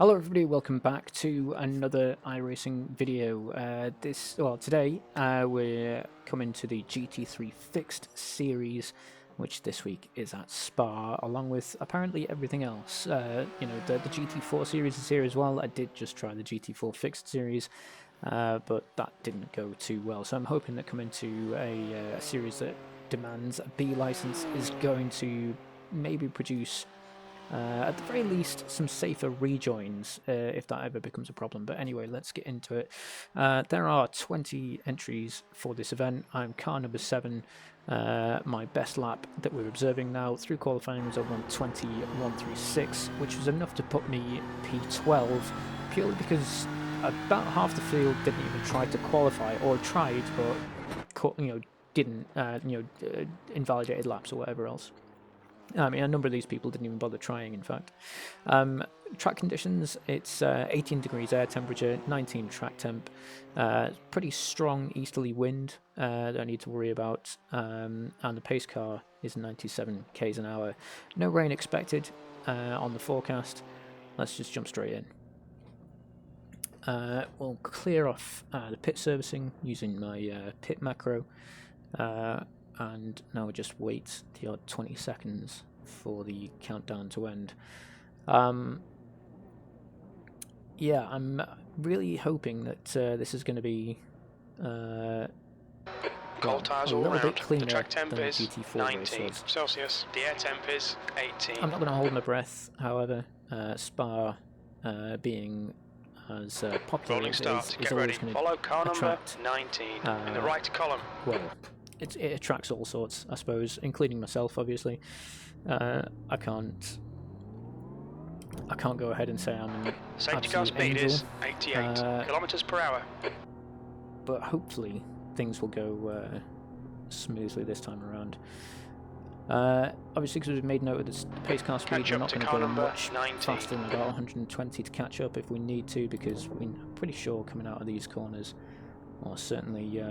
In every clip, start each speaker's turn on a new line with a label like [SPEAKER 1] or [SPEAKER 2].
[SPEAKER 1] Hello everybody, welcome back to another iRacing video. Today we're coming to the GT3 Fixed series, which this week is at Spa, along with apparently everything else. The GT4 series is here as well. I did just try the GT4 Fixed series, but that didn't go too well. So I'm hoping that coming to a series that demands a B license is going to maybe produce at the very least some safer rejoins if that ever becomes a problem. But anyway, let's get into it. There are 20 entries for this event. I'm car number 7. My best lap that we're observing now through qualifying was a 1:20.136, which was enough to put me P12, purely because about half the field didn't even try to qualify, or tried but didn't invalidated laps or whatever else. I mean, a number of these people didn't even bother trying, in fact. Track conditions, it's 18 degrees air temperature, 19 track temp, pretty strong easterly wind that I need to worry about, and the pace car is 97 k's an hour. No rain expected on the forecast. Let's just jump straight in. We'll clear off the pit servicing using my pit macro. And now we'll just wait the odd 20 seconds for the countdown to end. Yeah, I'm really hoping that this is going to be a little bit cleaner than the GT4
[SPEAKER 2] 19
[SPEAKER 1] race was.
[SPEAKER 2] Celsius. The air temp is 18.
[SPEAKER 1] I'm not going to hold my breath, however. Spa being as popular as it is always going to attract
[SPEAKER 2] 19 in the right column.
[SPEAKER 1] Well, it attracts all sorts, I suppose, including myself, obviously. I can't go ahead and say I'm an
[SPEAKER 2] safety car speed
[SPEAKER 1] angel,
[SPEAKER 2] is 88 kilometers per hour.
[SPEAKER 1] But hopefully things will go smoothly this time around. Obviously, because we've made note of the pace car speed, we're not going to go much faster than about 120 to catch up if we need to, because we're pretty sure coming out of these corners, or certainly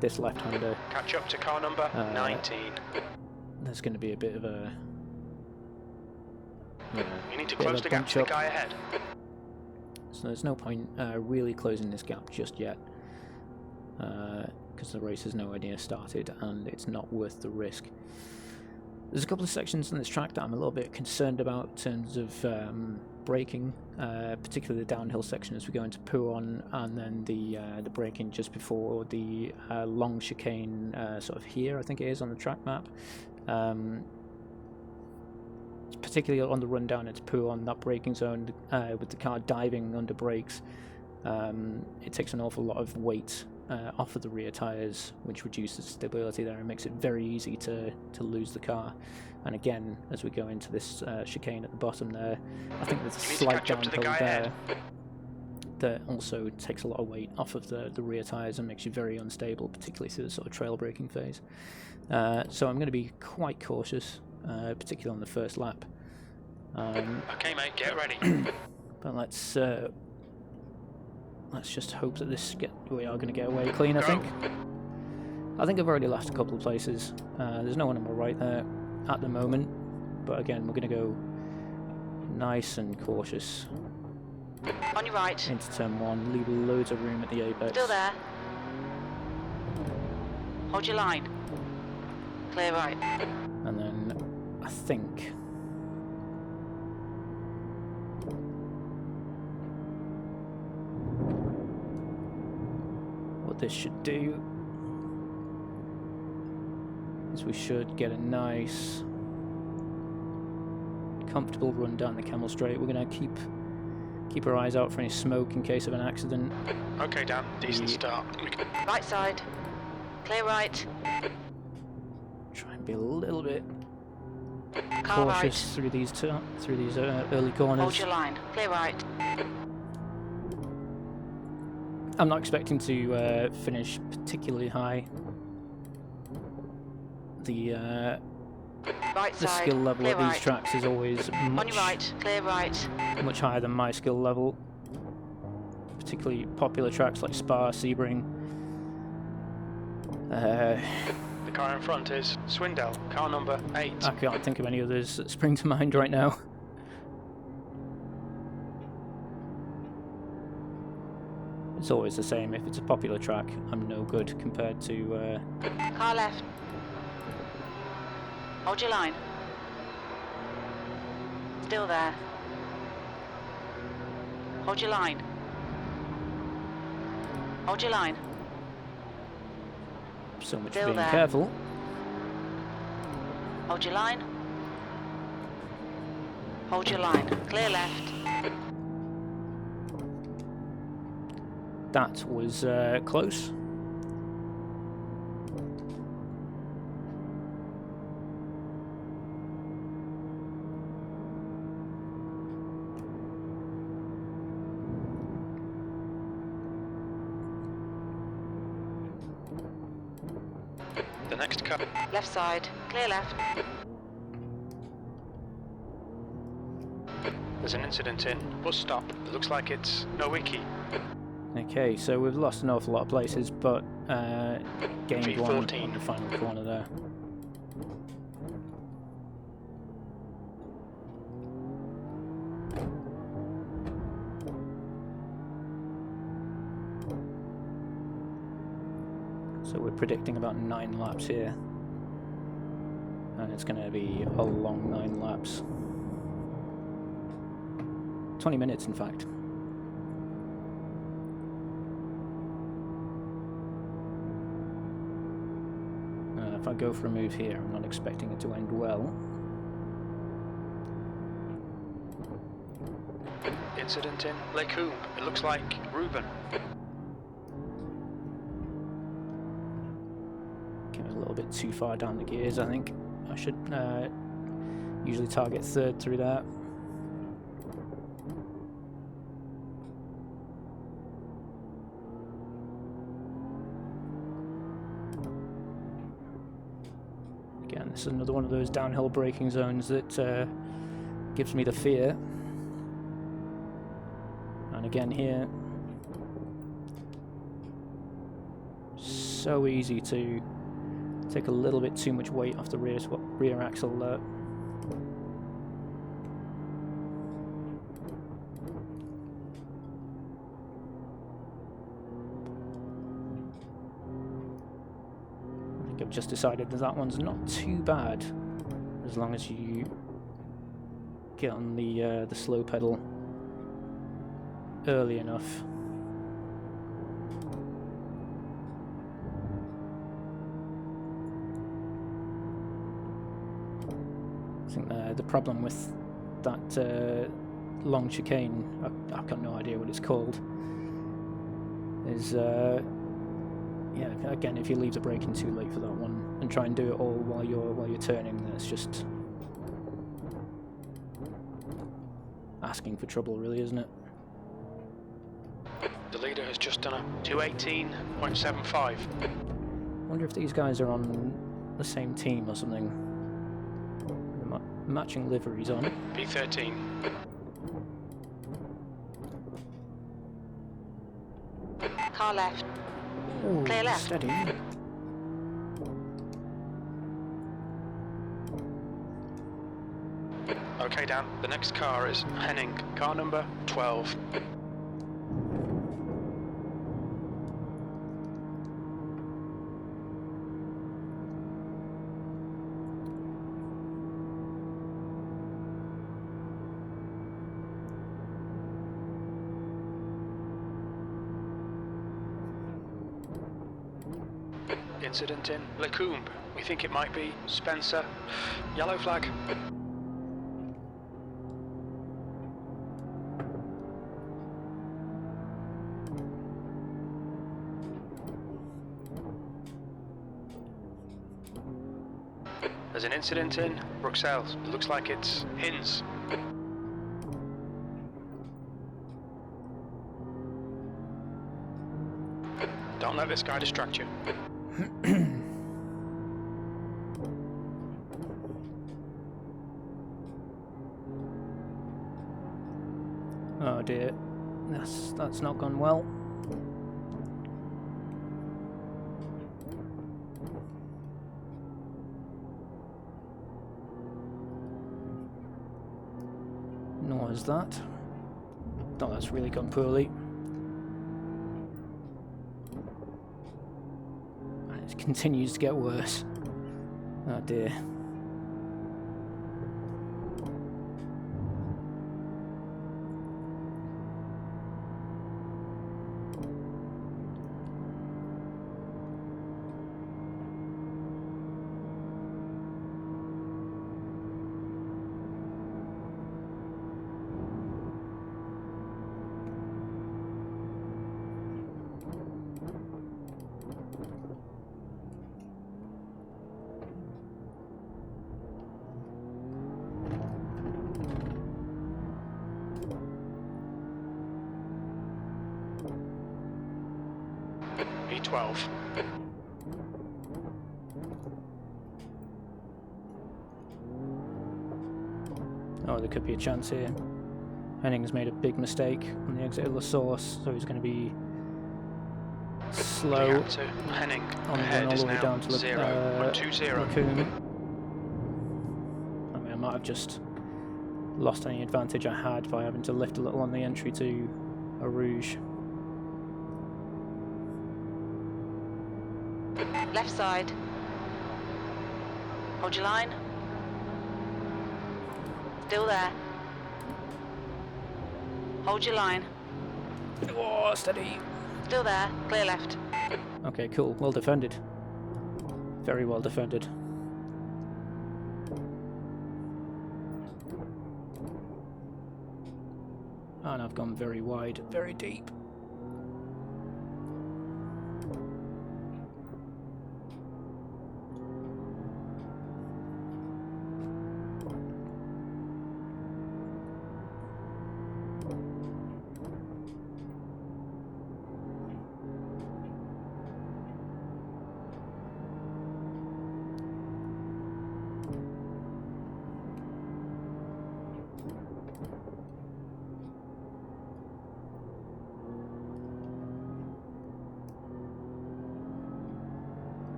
[SPEAKER 1] this left-hander,
[SPEAKER 2] catch up to car number 19.
[SPEAKER 1] There's going to be a bit of a
[SPEAKER 2] you need to close the gap to the guy ahead.
[SPEAKER 1] So there's no point really closing this gap just yet, because the race has no idea started and it's not worth the risk. There's a couple of sections on this track that I'm a little bit concerned about in terms of braking, particularly the downhill section as we go into Pouon, and then the braking just before the long chicane, sort of here, I think it is on the track map. Particularly on the run down into Pouon, that braking zone, with the car diving under brakes, it takes an awful lot of weight off of the rear tyres, which reduces stability there and makes it very easy to lose the car. And again, as we go into this chicane at the bottom there, I think there's a slight downhill there that also takes a lot of weight off of the rear tyres and makes you very unstable, particularly through the sort of trail braking phase. So I'm going to be quite cautious, particularly on the first lap.
[SPEAKER 2] Okay, mate, get ready.
[SPEAKER 1] But let's just hope that we are going to get away clean. I think I've already lost a couple of places. There's no one on my right there at the moment, but again, we're going to go nice and cautious.
[SPEAKER 3] On your right.
[SPEAKER 1] Into turn 1, leave loads of room at the apex.
[SPEAKER 3] Still there. Hold your line. Clear right.
[SPEAKER 1] And then I think what this should do is we should get a nice comfortable run down the Camel Straight. We're going to keep our eyes out for any smoke in case of an accident.
[SPEAKER 2] Okay, Dan, decent start.
[SPEAKER 3] Right side. Clear right.
[SPEAKER 1] Try and be a little bit
[SPEAKER 3] Car
[SPEAKER 1] cautious
[SPEAKER 3] right.
[SPEAKER 1] through these early corners.
[SPEAKER 3] Hold your line. Clear right.
[SPEAKER 1] I'm not expecting to finish particularly high. The
[SPEAKER 3] Right side.
[SPEAKER 1] skill level
[SPEAKER 3] clear
[SPEAKER 1] of these
[SPEAKER 3] right.
[SPEAKER 1] tracks is always
[SPEAKER 3] On your right. Clear right.
[SPEAKER 1] much higher than my skill level. Particularly popular tracks like Spa, Sebring.
[SPEAKER 2] The car in front is Swindell, car number 8.
[SPEAKER 1] I can't think of any others that spring to mind right now. It's always the same. If it's a popular track, I'm no good compared to...
[SPEAKER 3] Car left. Hold your line. Still there. Hold your line. Hold your line.
[SPEAKER 1] so much
[SPEAKER 3] Still
[SPEAKER 1] for being
[SPEAKER 3] there.
[SPEAKER 1] careful.
[SPEAKER 3] Hold your line. Hold your line. Clear left.
[SPEAKER 1] That was close.
[SPEAKER 2] The next car.
[SPEAKER 3] Left side. Clear left.
[SPEAKER 2] There's an incident in bus stop. It looks like it's no wiki.
[SPEAKER 1] Okay, so we've lost an awful lot of places, but gained one
[SPEAKER 2] V14.
[SPEAKER 1] on the final corner there. So we're predicting about 9 laps here, and it's going to be a long 9 laps. 20 minutes, in fact. If I go for a move here, I'm not expecting it to end well.
[SPEAKER 2] Incident in Lacombe. It looks like Ruben.
[SPEAKER 1] Getting a little bit too far down the gears, I think. I should usually target third through that. Again, this is another one of those downhill braking zones that gives me the fear. And again here, so easy to take a little bit too much weight off the rear axle there. I think I've just decided that that one's not too bad, as long as you get on the slow pedal early enough. I think the problem with that long chicane, I've got no idea what it's called, is yeah, again, if you leave the braking too late for that one and try and do it all while you're turning, then it's just asking for trouble, really, isn't it?
[SPEAKER 2] The leader has just done a 218.75.
[SPEAKER 1] I wonder if these guys are on the same team or something. Matching liveries on.
[SPEAKER 2] P13.
[SPEAKER 3] Car left.
[SPEAKER 1] Ooh,
[SPEAKER 3] Clear left.
[SPEAKER 1] steady.
[SPEAKER 2] Okay, Dan. The next car is Henning. Car number 12. Incident in Lacombe. We think it might be Spencer. Yellow flag. There's an incident in Bruxelles. It looks like it's Hinz. Don't let this guy distract you.
[SPEAKER 1] Oh dear, that's not gone well. Nor is that. Oh, that's really gone poorly. continues to get worse. Oh dear.
[SPEAKER 2] B12.
[SPEAKER 1] Oh, there could be a chance here. Henning's made a big mistake on the exit of La Source, so he's going to be slow
[SPEAKER 2] Reactor Henning.
[SPEAKER 1] on the run
[SPEAKER 2] Ahead
[SPEAKER 1] all
[SPEAKER 2] is
[SPEAKER 1] the way
[SPEAKER 2] now
[SPEAKER 1] down to
[SPEAKER 2] 0.20.
[SPEAKER 1] Lacoum. I mean, I might have just lost any advantage I had by having to lift a little on the entry to a Rouge.
[SPEAKER 3] Left side. Hold your line. Still there. Hold your line.
[SPEAKER 1] Oh, steady.
[SPEAKER 3] Still there. Clear left.
[SPEAKER 1] Okay, cool. Well defended. Very well defended. And I've gone very wide, very deep.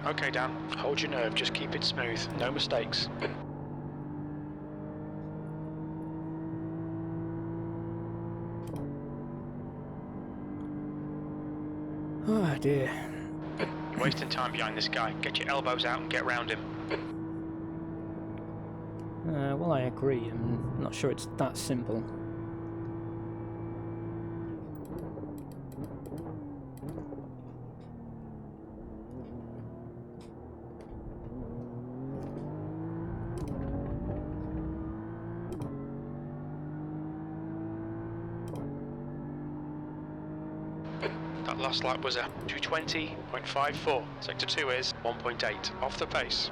[SPEAKER 2] Okay, Dan, hold your nerve, just keep it smooth, no mistakes.
[SPEAKER 1] Oh dear.
[SPEAKER 2] You're wasting time behind this guy. Get your elbows out and get round him.
[SPEAKER 1] Well, I agree. I'm not sure it's that simple.
[SPEAKER 2] That last lap was a 220.54. Sector 2 is 1.8. Off the pace.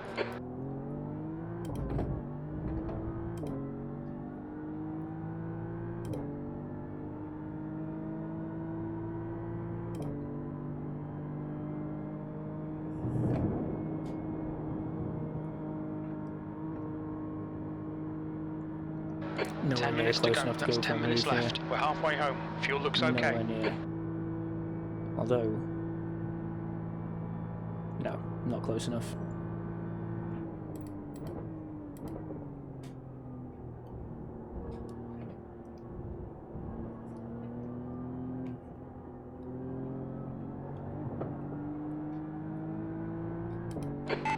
[SPEAKER 1] Nowhere
[SPEAKER 2] 10
[SPEAKER 1] near
[SPEAKER 2] minutes to
[SPEAKER 1] close
[SPEAKER 2] go.
[SPEAKER 1] enough to
[SPEAKER 2] That's
[SPEAKER 1] go for
[SPEAKER 2] 10
[SPEAKER 1] a
[SPEAKER 2] minutes
[SPEAKER 1] move here.
[SPEAKER 2] left. We're halfway home. Fuel looks okay.
[SPEAKER 1] Nowhere near. Although... no, not close enough.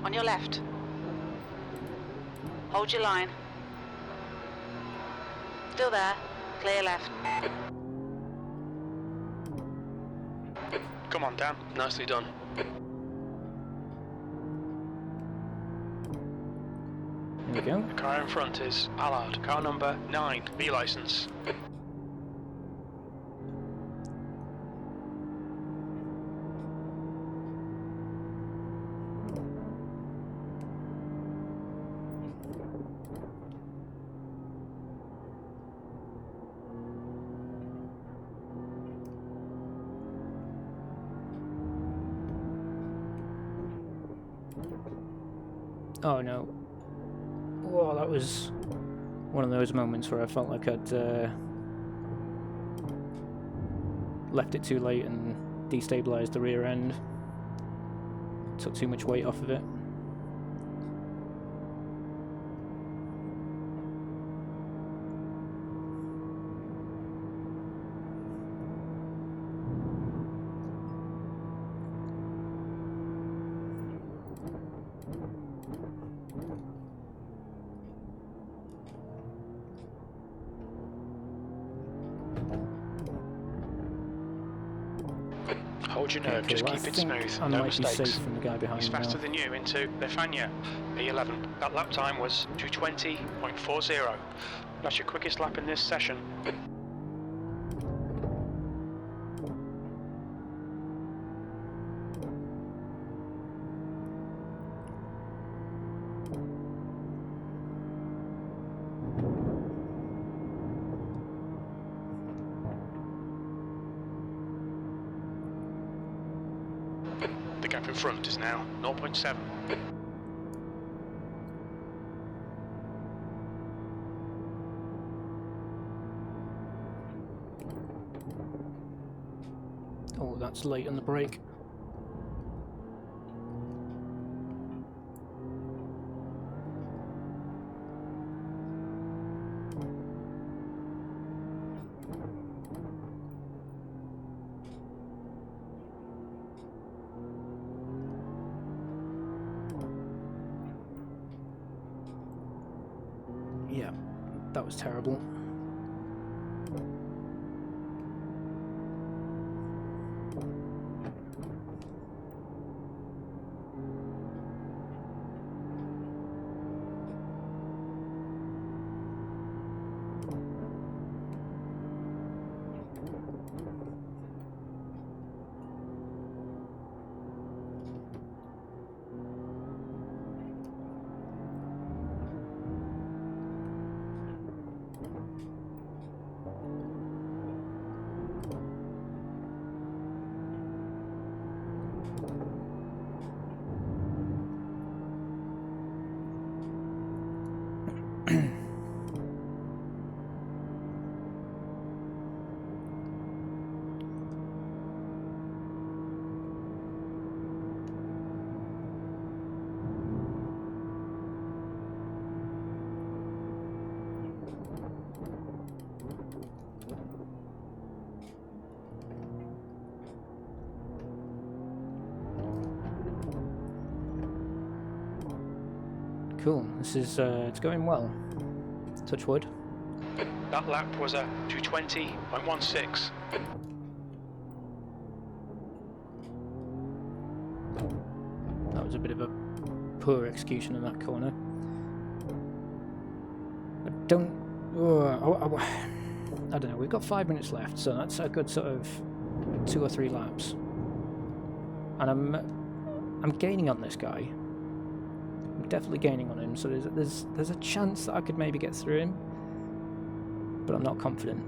[SPEAKER 3] On your left. Hold your line. Still there. Clear left.
[SPEAKER 2] Come on, Dan. Nicely done.
[SPEAKER 1] Here we go.
[SPEAKER 2] The car in front is Allard. Car number 9. B license.
[SPEAKER 1] Oh no. Whoa, that was one of those moments where I felt like I'd left it too late and destabilised the rear end. Took too much weight off of it.
[SPEAKER 2] Hold your
[SPEAKER 1] Okay,
[SPEAKER 2] nerve, just
[SPEAKER 1] cool.
[SPEAKER 2] keep
[SPEAKER 1] I
[SPEAKER 2] it
[SPEAKER 1] think
[SPEAKER 2] smooth,
[SPEAKER 1] I
[SPEAKER 2] no
[SPEAKER 1] might be
[SPEAKER 2] mistakes.
[SPEAKER 1] safe from the guy behind
[SPEAKER 2] He's
[SPEAKER 1] me
[SPEAKER 2] faster
[SPEAKER 1] now.
[SPEAKER 2] than you into Lefania, P11. That lap time was 2:20.40. That's your quickest lap in this session. The gap in front is now 0.7.
[SPEAKER 1] Oh, that's late on the brake. Yeah, that was terrible. Cool, this is, it's going well. Touch wood.
[SPEAKER 2] That lap was a 2:20.16.
[SPEAKER 1] That was a bit of a poor execution in that corner. I don't... I don't know, we've got 5 minutes left, so that's a good sort of 2 or 3 laps. And I'm gaining on this guy. I'm definitely gaining on him, so there's a chance that I could maybe get through him, but I'm not confident.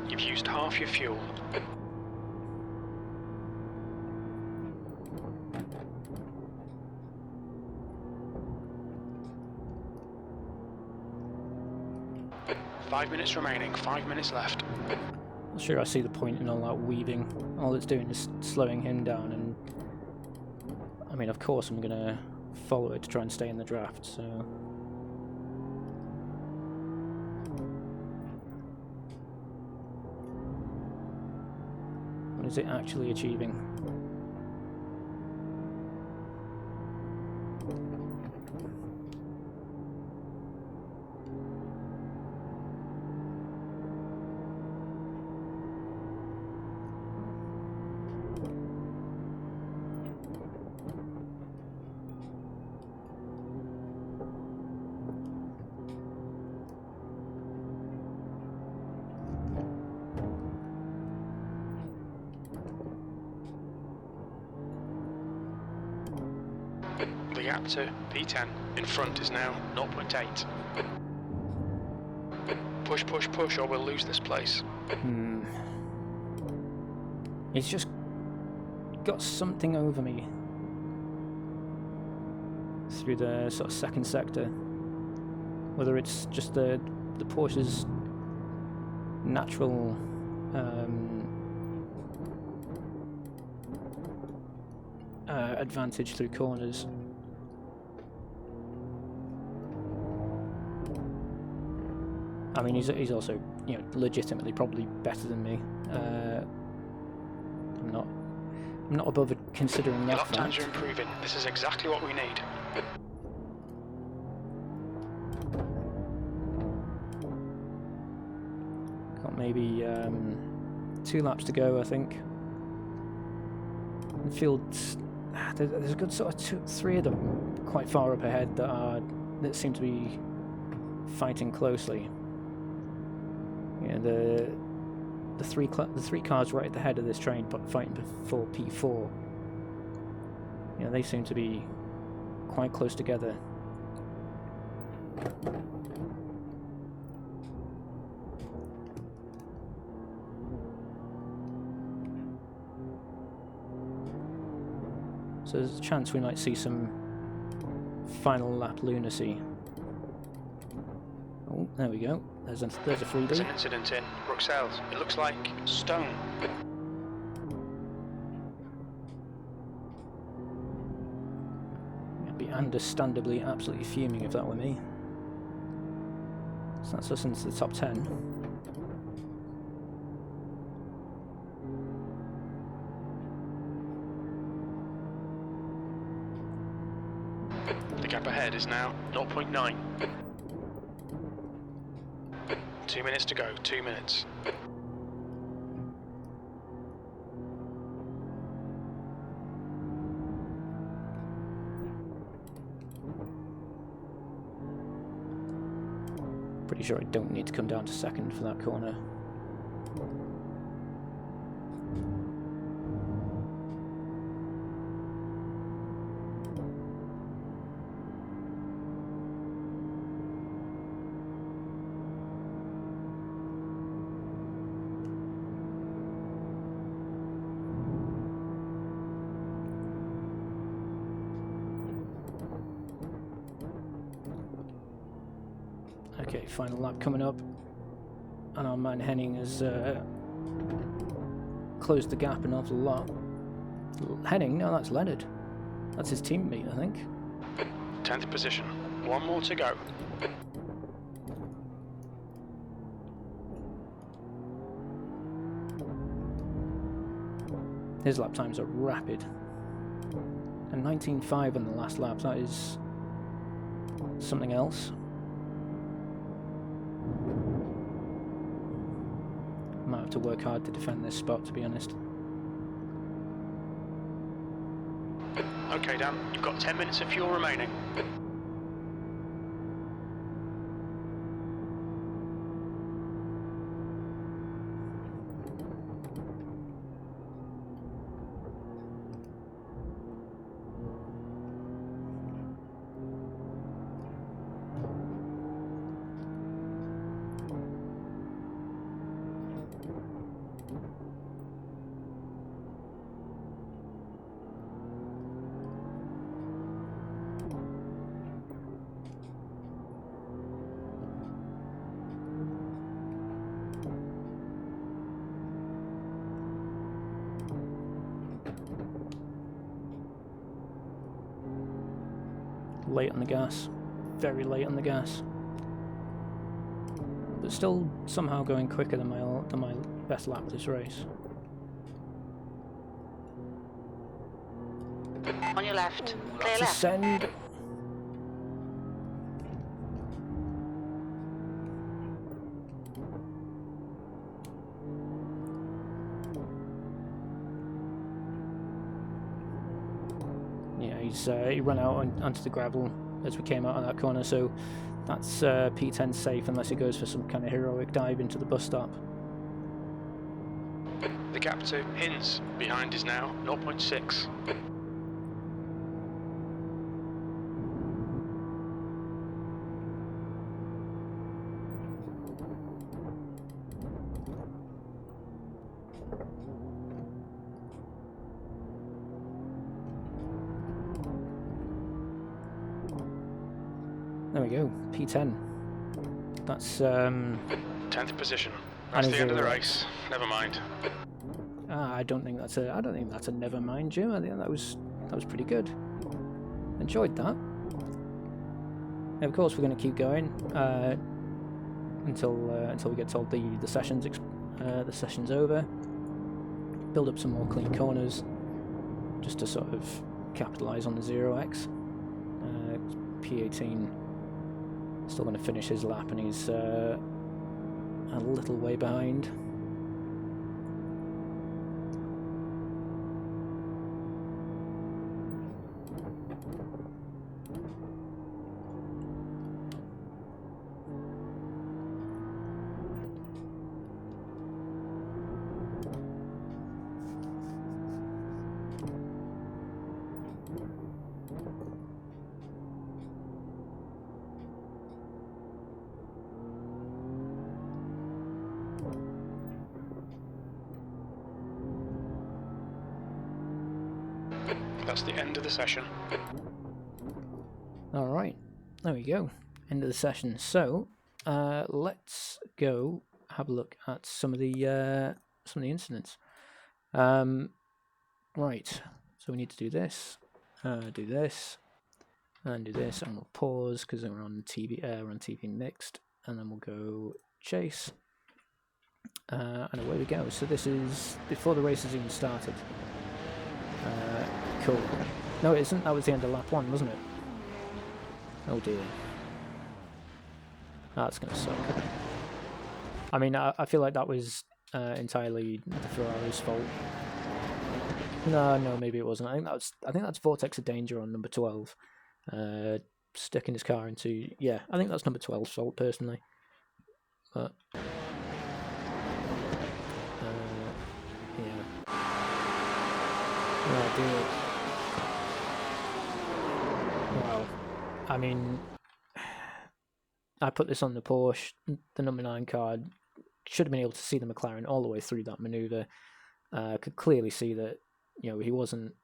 [SPEAKER 2] You've used half your fuel. Five minutes remaining, 5 minutes left.
[SPEAKER 1] Not sure I see the point in all that weaving. All it's doing is slowing him down, and I mean, of course I'm gonna follow it to try and stay in the draft, so... What is it actually achieving?
[SPEAKER 2] The gap to P10 in front is now 0.8. Push, push, push, or we'll lose this place.
[SPEAKER 1] He's just got something over me through the sort of second sector. Whether it's just the Porsche's natural advantage through corners. I mean, he's also, you know, legitimately probably better than me. I'm not above it considering that
[SPEAKER 2] Lap times
[SPEAKER 1] fact.
[SPEAKER 2] are improving. This is exactly what we need.
[SPEAKER 1] Got maybe 2 laps to go, I think. feel there's a good sort of 3 of them quite far up ahead that seem to be fighting closely. Yeah, the three cars right at the head of this train fighting for P4. You know, they seem to be quite close together. So there's a chance we might see some final lap lunacy. Oh, there we go. There's a freebie.
[SPEAKER 2] There's an incident in Bruxelles. It looks like stone.
[SPEAKER 1] I'd be understandably absolutely fuming if that were me. So that's us into the top 10.
[SPEAKER 2] The gap ahead is now 0.9. 2 minutes to go, 2 minutes.
[SPEAKER 1] Pretty sure I don't need to come down to second for that corner. Okay, final lap coming up, and our man Henning has closed the gap an awful lot. Henning? No, that's Leonard. That's his teammate, I think.
[SPEAKER 2] 10th position. 1 more to go.
[SPEAKER 1] His lap times are rapid. And 19.5 in the last lap, that is something else. Might have to work hard to defend this spot, to be honest.
[SPEAKER 2] Okay, Dan, you've got 10 minutes of fuel remaining.
[SPEAKER 1] Late on the gas, very late on the gas, but still somehow going quicker than my best lap of this race.
[SPEAKER 3] On your left. Clear
[SPEAKER 1] That's a
[SPEAKER 3] left.
[SPEAKER 1] send. He ran out onto the gravel as we came out of that corner, so that's P10 safe unless he goes for some kind of heroic dive into the bus stop.
[SPEAKER 2] The gap to Hinz behind is now 0.6.
[SPEAKER 1] There we go, P10. That's
[SPEAKER 2] 10th position. That's the end of the race. Never mind.
[SPEAKER 1] I don't think that's a never mind, Jim. I think that was pretty good. Enjoyed that. And of course, we're going to keep going until we get told the session's over. Build up some more clean corners, just to sort of capitalise on the 0x. P18 still going to finish his lap, and he's a little way behind.
[SPEAKER 2] That's the end of the session.
[SPEAKER 1] Alright, there we go. End of the session. So, let's go have a look at some of the incidents. Right, so we need to do this, and do this, and we'll pause because we're on TV. We're on TV mixed, and then we'll go chase, and away we go. So this is before the race has even started. Cool. No, it isn't. That was the end of lap 1, wasn't it? Oh dear. That's gonna suck. I mean, I feel like that was entirely the Ferrari's fault. No, maybe it wasn't. I think that's Vortex of Danger on number 12. Sticking his car into... Yeah, I think that's number 12's fault, personally. But... yeah. Oh dear. Wow. I mean... I put this on the Porsche. The number 9 card should have been able to see the McLaren all the way through that manoeuvre. Could clearly see that, you know, he wasn't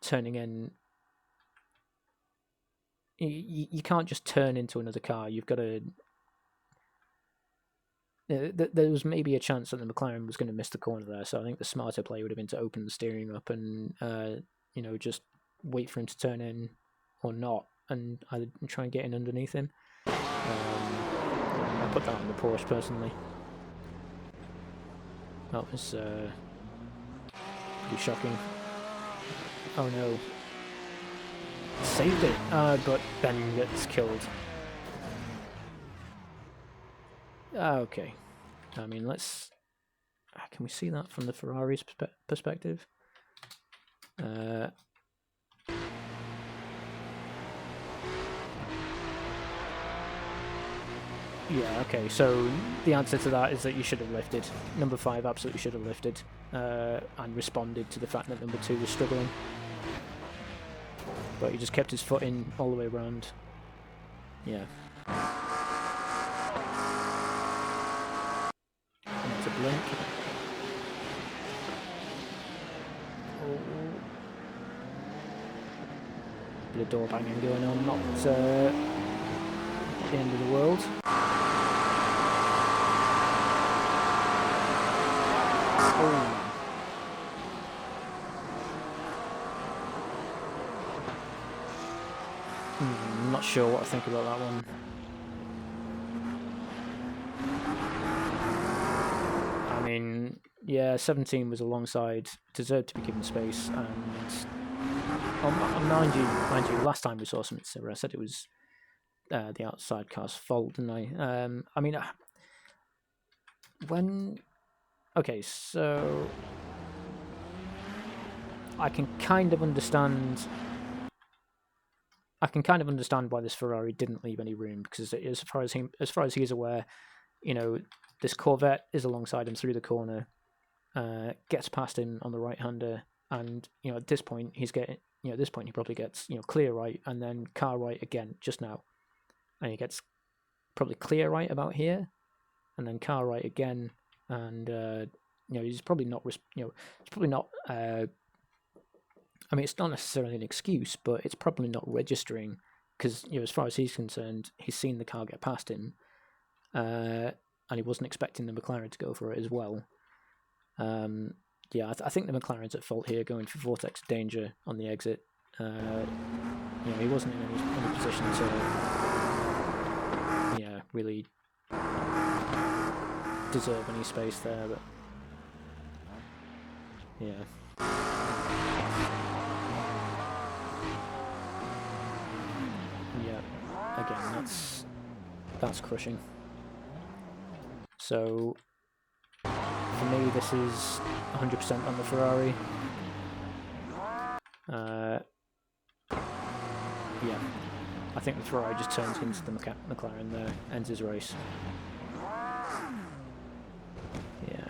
[SPEAKER 1] turning in. You can't just turn into another car. You've got to. There was maybe a chance that the McLaren was going to miss the corner there, so I think the smarter play would have been to open the steering up and you know, just wait for him to turn in or not, and either try and get in underneath him. I put that on the Porsche personally. That was pretty shocking. Oh no. Saved it, but then gets killed. Okay. I mean, let's... Can we see that from the Ferrari's perspective? Yeah, okay, so the answer to that is that you should have lifted. Number 5 absolutely should have lifted and responded to the fact that number 2 was struggling. But he just kept his foot in all the way around. Yeah. That's a blink. Oh. Bit of door banging going on, not the end of the world. Oh. I'm not sure what I think about that one. I mean, yeah, 17 was alongside, deserved to be given space, and mind you, last time we saw something similar, I said it was the outside car's fault, didn't I? I mean, when... Okay, so... I can kind of understand why this Ferrari didn't leave any room, because as far as he is aware, you know, this Corvette is alongside him through the corner, gets past him on the right-hander, and you know, at this point he's getting, you know, at this point he probably gets, you know, clear right and then car right again just now, and he gets probably clear right about here, and then car right again, and you know, he's probably not, you know, it's probably not. I mean, it's not necessarily an excuse, but it's probably not registering, because, you know, as far as he's concerned, he's seen the car get past him, and he wasn't expecting the McLaren to go for it as well. Yeah, I think the McLaren's at fault here, going for Vortex Danger on the exit. You know, he wasn't in any position to, yeah, really deserve any space there, but yeah. Yeah, again, that's crushing. So for me, this is 100% on the Ferrari. yeah, I think the Ferrari just turns into the McLaren there, ends his race. Yeah.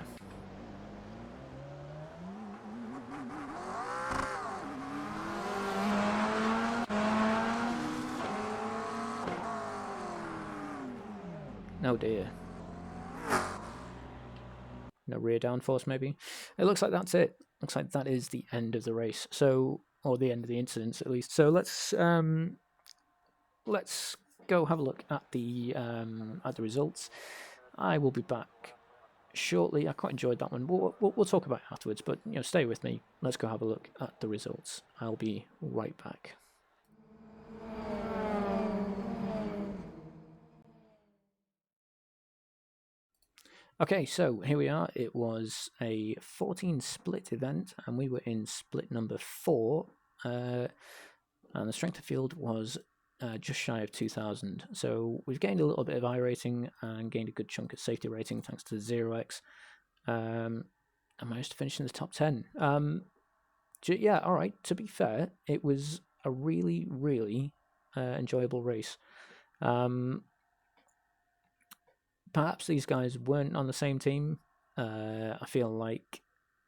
[SPEAKER 1] Oh dear. No rear downforce, maybe. It looks like that's it. Looks like that is the end of the race. So, or the end of the incidents at least. So let's go have a look at the results. I will be back shortly. I quite enjoyed that one. We'll talk about it afterwards. But you know, stay with me. Let's go have a look at the results. I'll be right back. Okay, so here we are. It was a 14 split event, and we were in split number 4. And the strength of field was just shy of 2,000. So we've gained a little bit of iRacing and gained a good chunk of safety rating thanks to the 0x. I managed to finish in the top 10. Yeah, all right. To be fair, it was a really, really enjoyable race. Perhaps these guys weren't on the same team. I feel like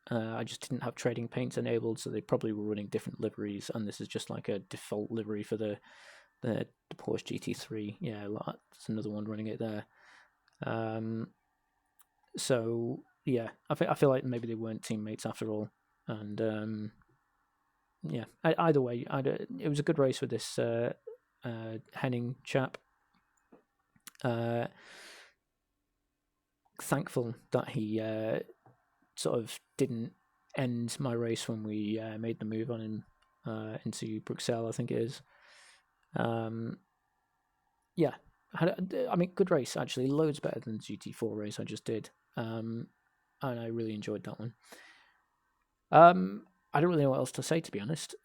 [SPEAKER 1] I just didn't have trading paints enabled, so they probably were running different liveries, and this is just like a default livery for the Porsche GT3. Yeah, that's another one running it there. So yeah, I feel like maybe they weren't teammates after all, and yeah. Either way, it was a good race with this Henning chap. Thankful that he sort of didn't end my race when we made the move on him into Bruxelles, I think it is. Yeah, I mean, good race actually, loads better than the GT4 race I just did, and I really enjoyed that one. I don't really know what else to say, to be honest,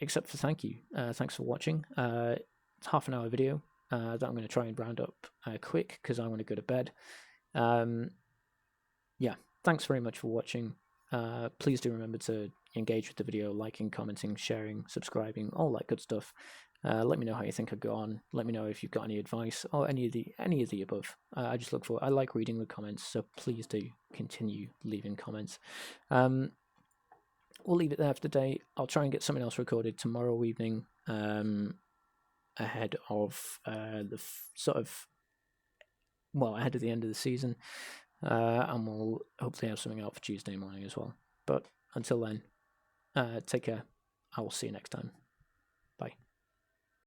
[SPEAKER 1] except for thank you. Thanks for watching. It's half an hour video that I'm going to try and round up quick because I want to go to bed. Yeah, thanks very much for watching. Please do remember to engage with the video, liking, commenting, sharing, subscribing, all that good stuff. Let me know how you think I go on. Let me know if you've got any advice or any of the above. I just I like reading the comments, so please do continue leaving comments. We'll leave it there for today. I'll try and get something else recorded tomorrow evening, ahead of ahead of the end of the season. And we'll hopefully have something out for Tuesday morning as well. But until then, take care. I will see you next time.